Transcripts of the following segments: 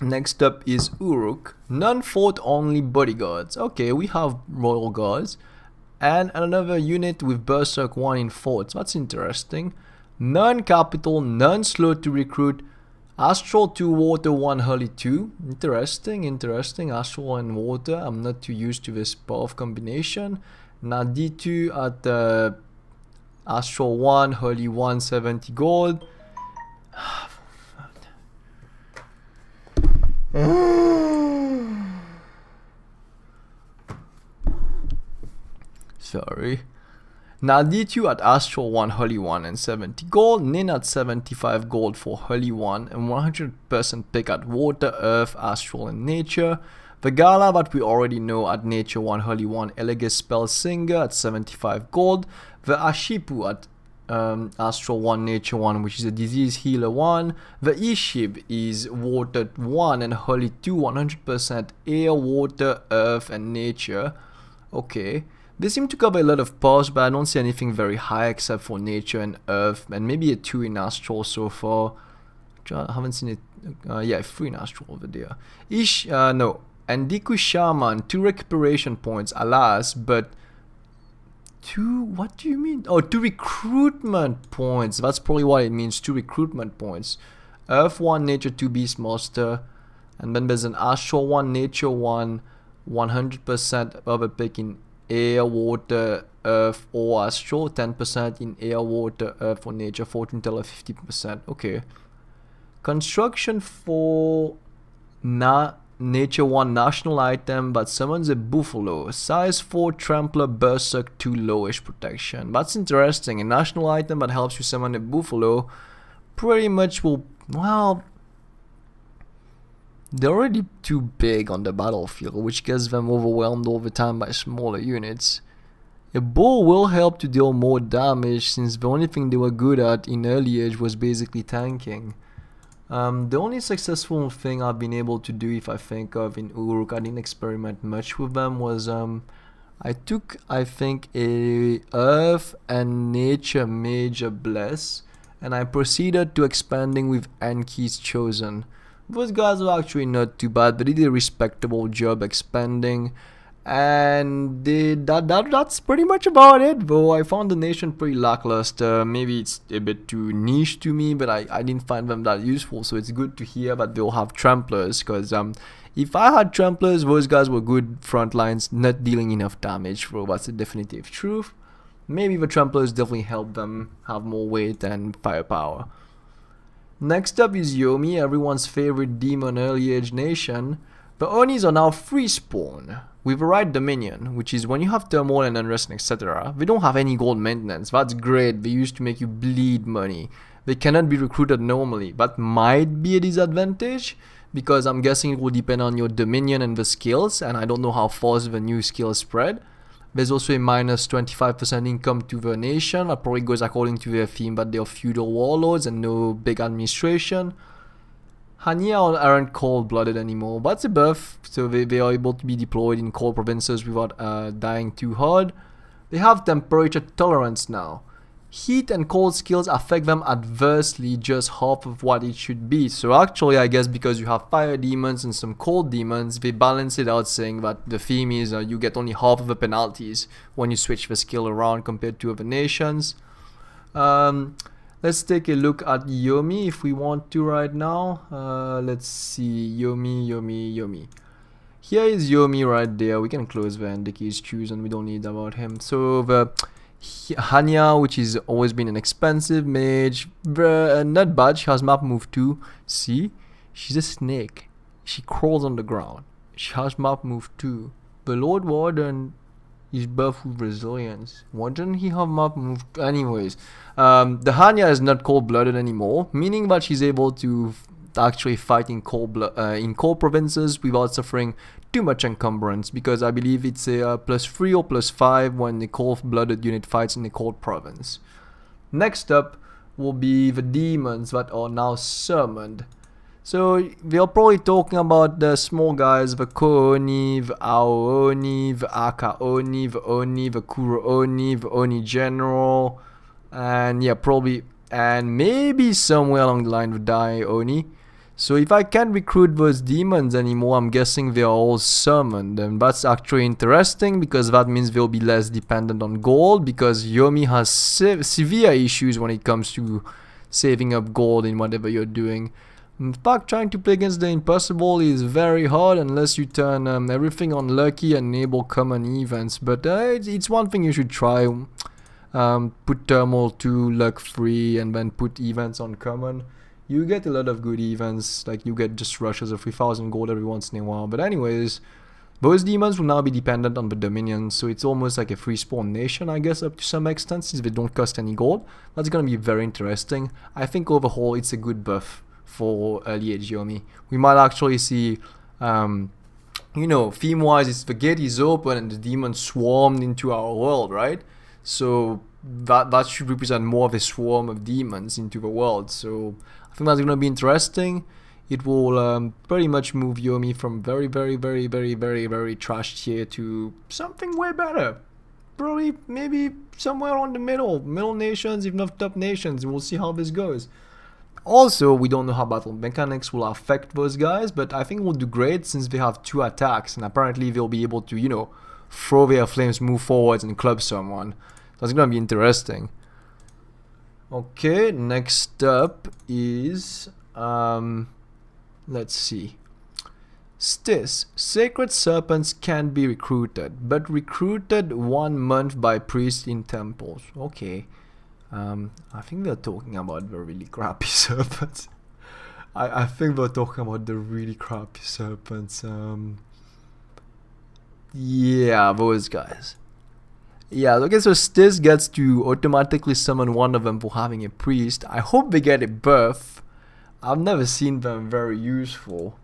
Next up is Uruk. Nunfought only bodyguards. Okay, we have royal guards. And another unit with Berserk 1 in forts. That's interesting. Non-capital, non-slow to recruit. Astral 2, Water 1, Holy 2. Interesting. Astral and Water. I'm not too used to this path combination. Now D2 at Astral 1, Holy 1, 70 gold. Sorry. Now D2 at Astral 1, Holy 1 and 70 gold. Nin at 75 gold for Holy 1 and 100% pick at Water, Earth, Astral and Nature. The Gala that we already know at Nature 1, Holy 1, Elegus Spell Singer at 75 gold. The Ashipu at Astral 1, Nature 1, which is a Disease Healer 1. The Ishib is Water 1 and Holy 2, 100% Air, Water, Earth and Nature. Okay. They seem to cover a lot of paths, but I don't see anything very high except for Nature and Earth, and maybe a 2 in Astral so far. I haven't seen it. Yeah, 3 in Astral over there. No. And Diku Shaman, 2 recuperation points, alas, but 2, what do you mean? Oh, 2 recruitment points. That's probably what it means, 2 recruitment points. Earth 1, Nature 2, Beastmaster. And then there's an Astral 1, Nature 1, 100% of a pick in Air, Water, Earth or Astral. 10% in Air, Water, Earth or Nature. Fortune Teller 50%. Okay. Construction for Nature 1 national item but summons a Buffalo. Size 4 Trampler Berserk 2 lowish protection. That's interesting. A national item that helps you summon a Buffalo pretty much will, well, they're already too big on the battlefield, which gets them overwhelmed all the time by smaller units. A bull will help to deal more damage since the only thing they were good at in early age was basically tanking. The only successful thing I've been able to do, if I think of, in Uruk, I didn't experiment much with them, was I took, I think, a Earth and Nature Major Bless, and I proceeded to expanding with Enki's Chosen. Those guys were actually not too bad. They did a respectable job expanding, and that's pretty much about it, though I found the nation pretty lackluster. Maybe it's a bit too niche to me, but I didn't find them that useful, so it's good to hear that they'll have tramplers, because if I had tramplers, those guys were good front lines, not dealing enough damage, bro. That's the definitive truth. Maybe the tramplers definitely help them have more weight and firepower. Next up is Yomi, everyone's favorite demon early age nation. The Onis are now free spawn with the right dominion, which is when you have turmoil and unrest and etc. They don't have any gold maintenance. That's great. They used to make you bleed money. They cannot be recruited normally. That might be a disadvantage because I'm guessing it will depend on your dominion and the skills, and I don't know how fast the new skills spread. There's also a minus 25% income to the nation. That probably goes according to their theme, but they're feudal warlords and no big administration. Hania aren't cold-blooded anymore. That's a buff, so they are able to be deployed in cold provinces without dying too hard. They have temperature tolerance now. Heat and cold skills affect them adversely, just half of what it should be. So actually, I guess because you have fire demons and some cold demons, they balance it out, saying that the theme is you get only half of the penalties when you switch the skill around compared to other nations. Let's take a look at Yomi if we want to right now. Let's see, Yomi. Here is Yomi right there. We can close the Endiki's choose and we don't need about him. So the Hanya, which has always been an expensive mage, not bad. She has map move 2. See, she's a snake. She crawls on the ground. She has map move 2. The Lord Warden is buffed with resilience. Why didn't he have map move? Anyways, the Hanya is not cold-blooded anymore, meaning that she's able to actually fight in cold provinces without suffering too much encumbrance, because I believe it's a +3 or +5 when the cold-blooded unit fights in the cold province. Next up will be the demons that are now summoned. So we are probably talking about the small guys, the Ko-Oni, the Ao-Oni, the Aka-Oni, the Oni, the Kuro-Oni, the Oni General, and yeah, probably, and maybe somewhere along the line the Dai-Oni. So if I can't recruit those demons anymore, I'm guessing they are all summoned, and that's actually interesting because that means they'll be less dependent on gold, because Yomi has severe issues when it comes to saving up gold in whatever you're doing. In fact, trying to play against the impossible is very hard unless you turn everything on lucky and enable common events, but it's one thing you should try. Put thermal to luck free and then put events on common. You get a lot of good events, like you get just rushes of 3000 gold every once in a while. But anyways, those demons will now be dependent on the dominion, so it's almost like a free spawn nation, I guess, up to some extent, since they don't cost any gold. That's gonna be very interesting. I think overall it's a good buff for early age Yomi. We might actually see, you know, theme wise, it's the gate is open and the demons swarmed into our world, right? So that should represent more of a swarm of demons into the world. So I think that's going to be interesting. It will pretty much move Yomi from very trash tier to something way better. Probably maybe somewhere on the middle nations, if not top nations. We'll see how this goes. Also, we don't know how battle mechanics will affect those guys, but I think we'll do great since they have 2 attacks, and apparently they'll be able to, you know, throw their flames, move forwards, and club someone. That's gonna be interesting. Okay, next up is let's see. Stis. Sacred serpents can be recruited, but recruited 1 month by priests in temples. Okay. I think they're talking about the really crappy serpents. I think they're talking about the really crappy serpents. Yeah, those guys. Yeah, okay, so Stis gets to automatically summon 1 of them for having a priest. I hope they get a buff. I've never seen them very useful.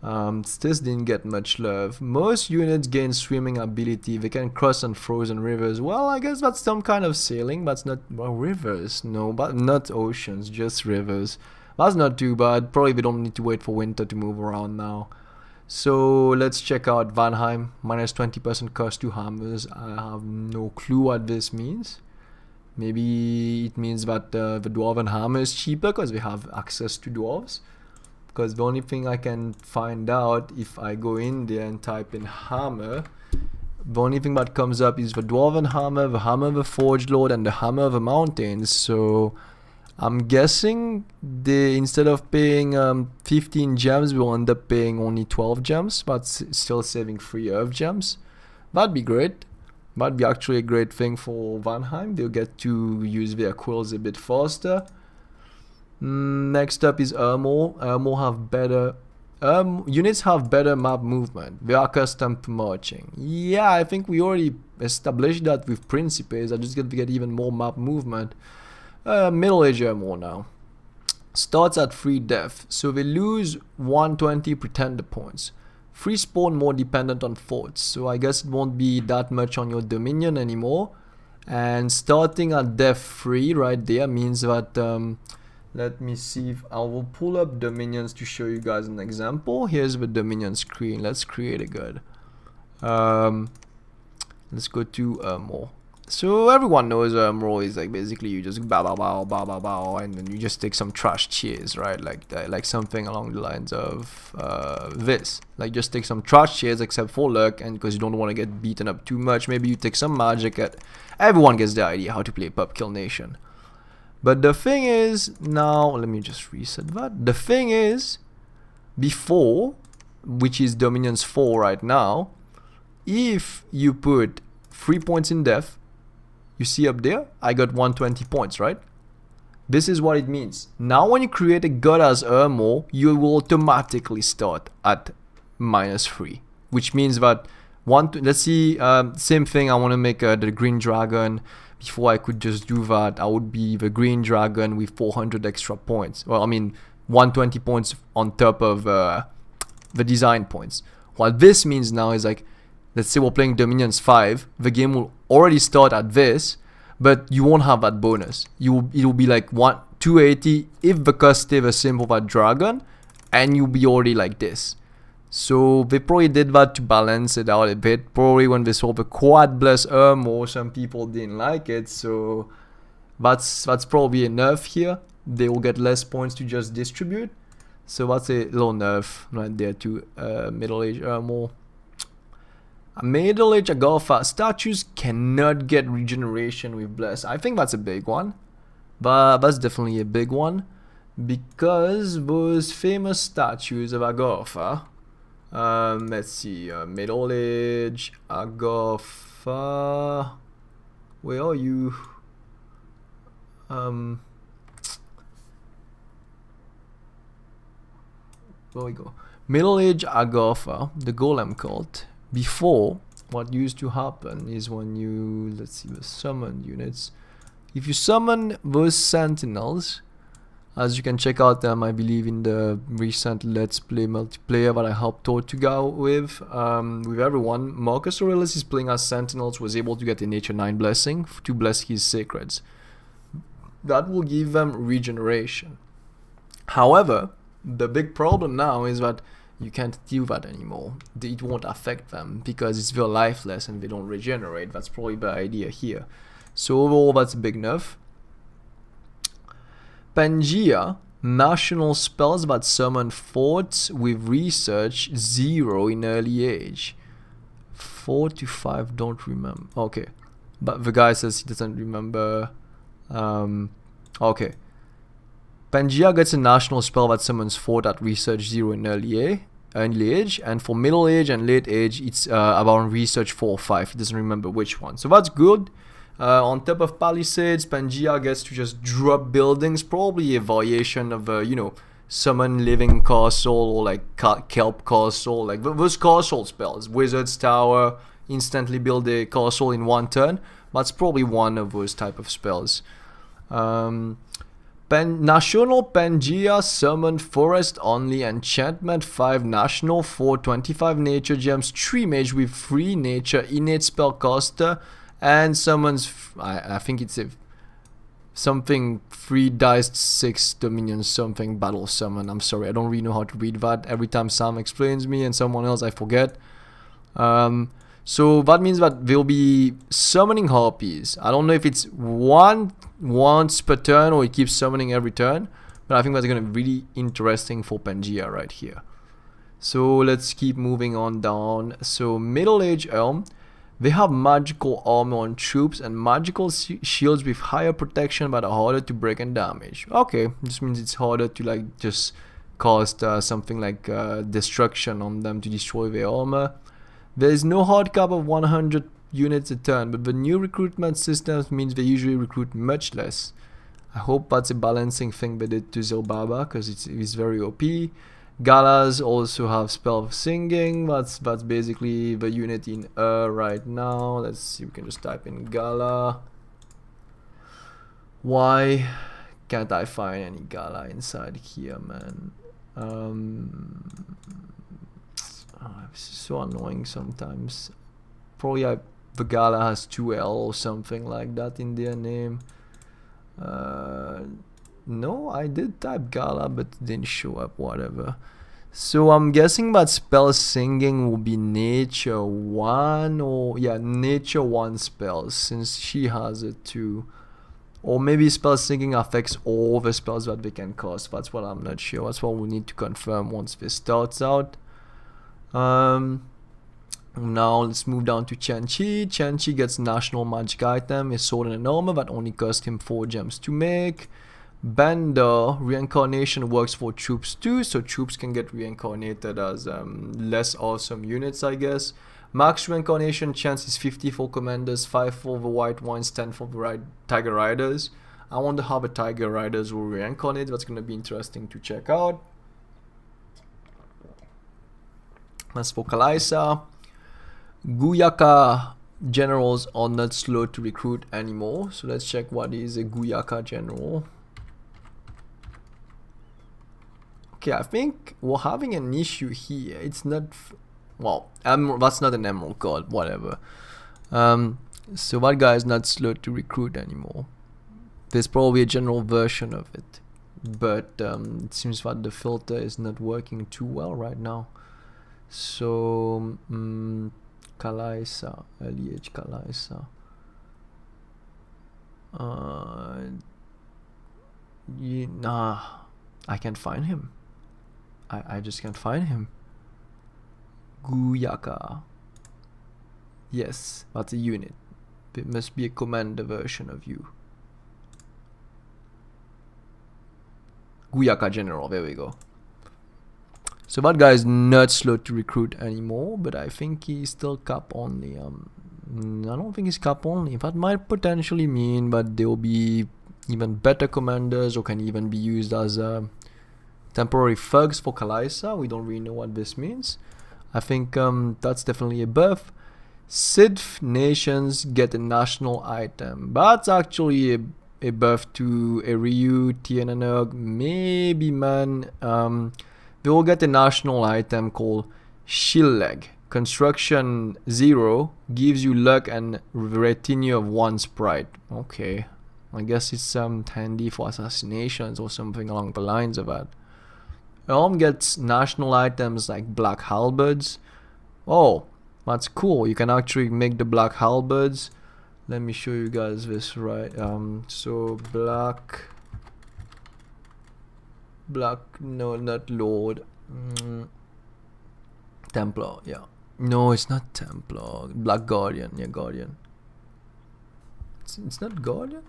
Stis didn't get much love. Most units gain swimming ability. They can cross on frozen rivers. Well, I guess that's some kind of sailing. That's not, well, rivers. No, but not oceans, just rivers. That's not too bad. Probably we don't need to wait for winter to move around now. So let's check out Vainheim. Minus 20% cost to hammers. I have no clue what this means. Maybe it means that the dwarven hammer is cheaper because we have access to dwarves. Because the only thing I can find out if I go in there and type in hammer, the only thing that comes up is the dwarven hammer, the hammer of the forge lord, and the hammer of the mountains. So I'm guessing they, instead of paying 15 gems, we'll end up paying only 12 gems, but still saving 3 earth gems. That'd be great. That'd be actually a great thing for Vainheim. They'll get to use their quills a bit faster. Next up is Ermor. Ermor have better... units have better map movement. They are accustomed to marching. Yeah, I think we already established that with Principes. I just get to get even more map movement. Middle-age Ermor now. Starts at 3 death, so they lose 120 pretender points. Free spawn more dependent on forts, so I guess it won't be that much on your dominion anymore. And starting at death 3 right there means that let me see if I will pull up dominions to show you guys an example. Here's the dominion screen. Let's create a good. Let's go to Ermor. So everyone knows Ermor is like basically you just bow bow bow bow bow bow and then you just take some trash cheers, right? Like something along the lines of this. Like just take some trash cheers except for luck, and because you don't want to get beaten up too much, maybe you take some magic. Everyone gets the idea how to play Pub Kill Nation. But the thing is, now let me just reset that. The thing is, before, which is Dominion's 4 right now, if you put 3 points in death, you see up there, I got 120 points, right? This is what it means. Now when you create a god as Ermor, you will automatically start at -3. Which means that, let's see, same thing, I want to make the green dragon. Before I could just do that, I would be the green dragon with 400 extra points. Well, I mean, 120 points on top of the design points. What this means now is like, let's say we're playing Dominions 5, the game will already start at this, but you won't have that bonus. It will be like 280 if the cost stay the same for that dragon, and you'll be already like this. So they probably did that to balance it out a bit. Probably when they saw the quad bless Ermor, some people didn't like it, so that's probably enough here. They will get less points to just distribute. So that's a little nerf right there to middle-aged armor. Middle-aged Agolfa statues cannot get regeneration with Bless. I think that's a big one, but that's definitely a big one, because those famous statues of Agolfa, let's see, middle-aged Agolfa, where are you? There we go. Middle-aged Agolfa, the golem cult. Before, what used to happen is when you, let's see, the summon units. If you summon those sentinels, as you can check out them, I believe, in the recent Let's Play multiplayer that I helped Tortuga with everyone, Marcus Aurelius is playing as sentinels, was able to get a Nature 9 blessing to bless his sacreds. That will give them regeneration. However, the big problem now is that you can't do that anymore. It won't affect them because it's very lifeless and they don't regenerate. That's probably the idea here. So overall, that's a big nerf. Pangaea, national spells that summon forts with research 0 in early age. 4 to 5, don't remember. Okay, but the guy says he doesn't remember. Okay. Pangaea gets a national spell that summons fort at research 0 in early age, and for middle age and late age it's about research 4 or 5. He doesn't remember which one, so that's good. On top of Palisades, Pangaea gets to just drop buildings, probably a variation of summon living castle or like kelp castle, like those castle spells. Wizard's Tower, instantly build a castle in 1 turn. That's probably one of those type of spells. National Pangaea summon forest only enchantment 5 national 4 25 nature gems 3 mage with 3 nature innate spellcaster, and summons I think it's a something 3 dice 6 dominion something battle summon. I'm sorry, I don't really know how to read that. Every time Sam explains me and someone else I forget. So that means that they'll be summoning harpies. I don't know if it's once per turn or it keeps summoning every turn, but I think that's going to be really interesting for Pangaea right here. So let's keep moving on down. So middle-aged Elm, they have magical armor on troops and magical shields with higher protection but are harder to break and damage. Okay, this means it's harder to like just cast something like destruction on them to destroy their armor. There is no hard cap of 100 units a turn, but the new recruitment systems means they usually recruit much less. I hope that's a balancing thing they did to Zilbaba, because it's very OP. Galas also have spell of singing. That's basically the unit in right now. Let's see, we can just type in Gala. Why can't I find any Gala inside here, man? It's so annoying sometimes. Probably the Gala has 2L or something like that in their name. No, I did type Gala but it didn't show up, whatever. So I'm guessing that spell singing will be nature 1, or yeah, nature 1 spells, since she has it too. Or maybe spell singing affects all the spells that they can cast. That's what I'm not sure. That's what we need to confirm once this starts out. Now let's move down to Chen-Chi. Chen-Chi gets national magic item, a sword and an armor that only cost him 4 gems to make. Bender, reincarnation works for troops too, so troops can get reincarnated as less awesome units, I guess. Max reincarnation chance is 50 for commanders, 5 for the white ones, 10 for the tiger riders. I wonder how the tiger riders will reincarnate. That's gonna be interesting to check out. As for Kalaisa, Guyaka generals are not slow to recruit anymore. So let's check what is a Guyaka general. Okay, I think we're having an issue here. It's not, well, that's not an emerald card, whatever. So that guy is not slow to recruit anymore. There's probably a general version of it, but it seems that the filter is not working too well right now. So Kalaisa, LEH Kalaisa. Nah, I can't find him. I just can't find him. Guyaka. Yes, that's a unit. It must be a commander version of you. Guyaka General, there we go. So that guy is not slow to recruit anymore, but I think he's still cap only. I don't think he's cap only. That might potentially mean that there will be even better commanders, or can even be used as temporary thugs for Kalaisa. We don't really know what this means. I think that's definitely a buff. Sith nations get a national item. That's actually a buff to a Ryu, Tiananug, maybe man. They will get a national item called Shield Leg. Construction 0 gives you luck and retinue of 1 sprite. Okay, I guess it's handy for assassinations or something along the lines of that. Elm gets national items like black halberds. Oh, that's cool. You can actually make the black halberds. Let me show you guys this, right? So black, no, not Lord. Templar, yeah. No, it's not Templar. Black Guardian, yeah, Guardian. It's not Guardian?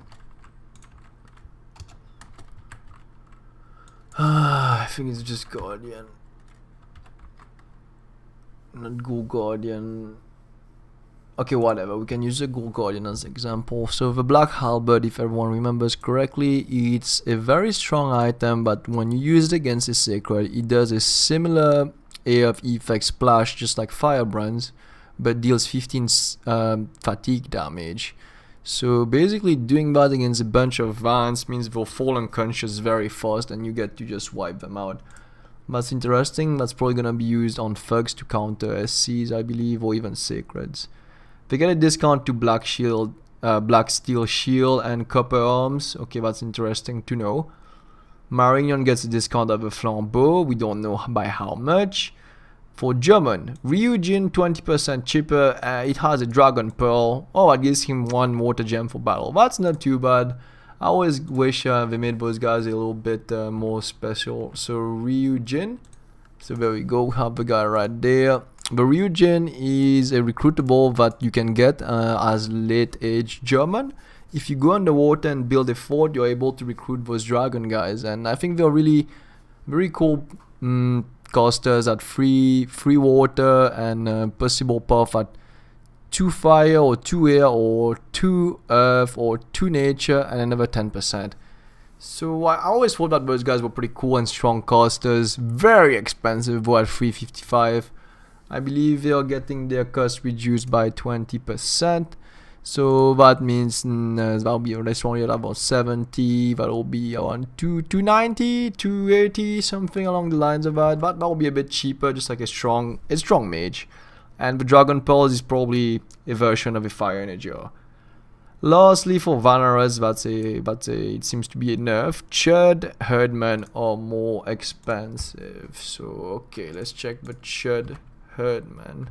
I think it's just Guardian. Not Ghoul Guardian. Okay, whatever. We can use the Ghoul Guardian as an example. So the Black Halberd, if everyone remembers correctly, it's a very strong item, but when you use it against a Sacred, it does a similar AF effect splash, just like Firebrands, but deals 15 fatigue damage. So basically doing that against a bunch of Vans means they'll fall unconscious very fast and you get to just wipe them out. That's interesting. That's probably gonna be used on thugs to counter SCs, I believe, or even Sacreds. They get a discount to Black Shield, Black Steel Shield and Copper Arms. Okay, that's interesting to know. Marignon gets a discount of a Flambeau. We don't know by how much. For German, Ryujin 20% cheaper. It has a Dragon Pearl. Oh, that gives him 1 Water Gem for battle. That's not too bad. I always wish they made those guys a little bit more special. So Ryujin. So there we go. We have the guy right there. The Ryujin is a recruitable that you can get as late age German. If you go underwater and build a fort, you're able to recruit those dragon guys. And I think they're really very cool casters at free water and possible path at 2 fire or 2 air or 2 earth or 2 nature and another 10%. So I always thought that those guys were pretty cool and strong casters. Very expensive, but at 355. I believe they are getting their cost reduced by 20%. So that means that'll be only about 70. That'll be around 290, 280, something along the lines of that. But that'll be a bit cheaper, just like a strong mage. And the Dragon Pearls is probably a version of a Fire Energer. Lastly, for Vanaras, it seems to be a nerf. Chud Herdman are more expensive. So okay, let's check the Chud Herdman.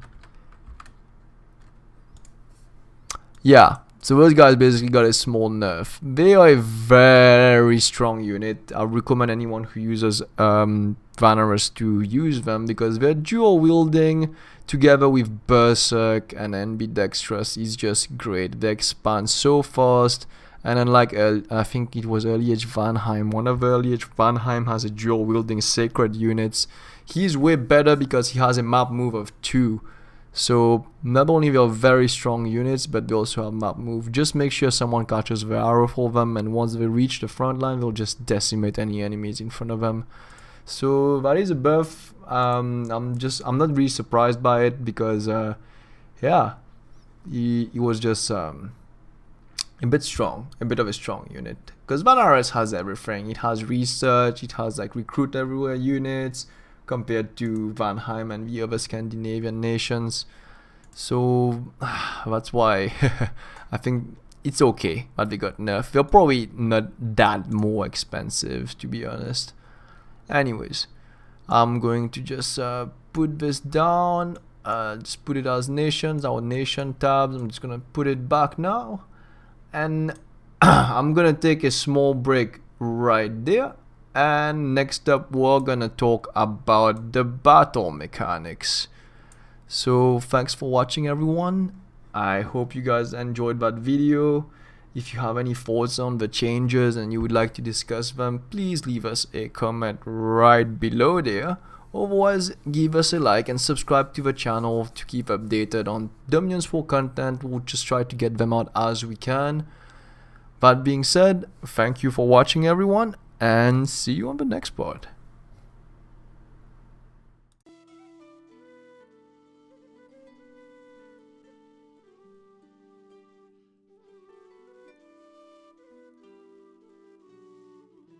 Yeah, so those guys basically got a small nerf. They are a very strong unit. I recommend anyone who uses Vanaras to use them because they're dual wielding together with Berserk and Ambidextrous is just great. They expand so fast, and unlike I think it was early age Vainheim, one of the early age Vainheim has a dual wielding sacred units. He's way better because he has a map move of 2. So not only they are very strong units, but they also have map move. Just make sure someone catches the arrow for them, and once they reach the front line, they'll just decimate any enemies in front of them. So that is a buff. I'm not really surprised by it because yeah, he was just a bit strong, a bit of a strong unit. Because Vanaras has everything. It has research. It has like recruit everywhere units, compared to Vainheim and the other Scandinavian nations. So that's why I think it's okay that they got nerfed. They're probably not that more expensive, to be honest. Anyways, I'm going to just put this down, just put it as nations, our nation tabs. I'm just gonna put it back now, and I'm gonna take a small break right there. and next up we're gonna talk about the battle mechanics. So thanks for watching, everyone. I hope you guys enjoyed that video. If you have any thoughts on the changes and you would like to discuss them, please leave us a comment right below there. Otherwise, give us a like and subscribe to the channel to keep updated on Dominions 4 content. We'll just try to get them out as we can. That being said, thank you for watching, everyone, and see you on the next part.